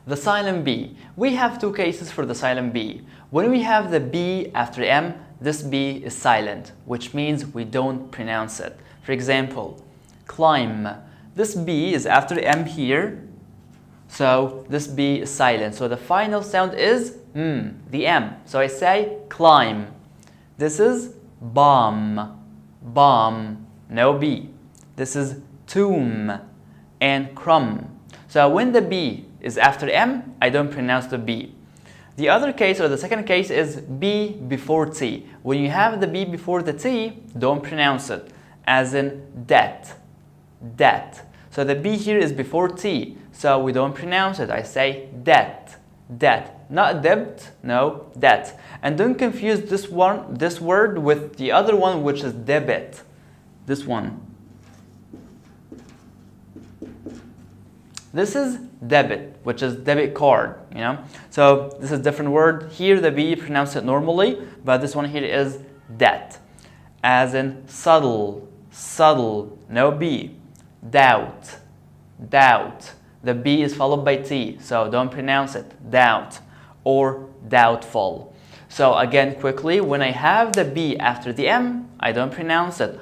The silent B. We have two cases for the silent B. When we have the B after M, this B is silent, which means we don't pronounce it. For example, climb. This B is after M here, so this B is silent. So the final sound is the M. So I say climb. This is bomb. Bomb. No B. This is tomb and crumb. So when the B is after M, I don't pronounce the B. The other case, or the second case, is B before T. When you have the B before the T, don't pronounce it, as in debt. Debt. So the B here is before T, so we don't pronounce it. I say debt. Debt. Not debt, no, debt. And don't confuse this word with the other one, which is debit. This one. This is debit, which is debit card, So this is a different word. Here the B, pronounce it normally, but this one here is debt. As in subtle, subtle, no B. Doubt, doubt. The B is followed by T, so don't pronounce it. Doubt or doubtful. So again, quickly, when I have the B after the M, I don't pronounce it.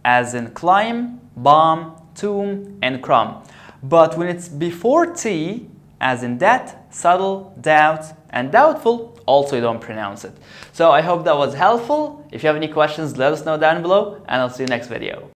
As in climb, bomb, tomb, and crumb. But when it's before T, as in debt, subtle, doubt, and doubtful, also you don't pronounce it. So I hope that was helpful. If you have any questions, let us know down below, and I'll see you next video.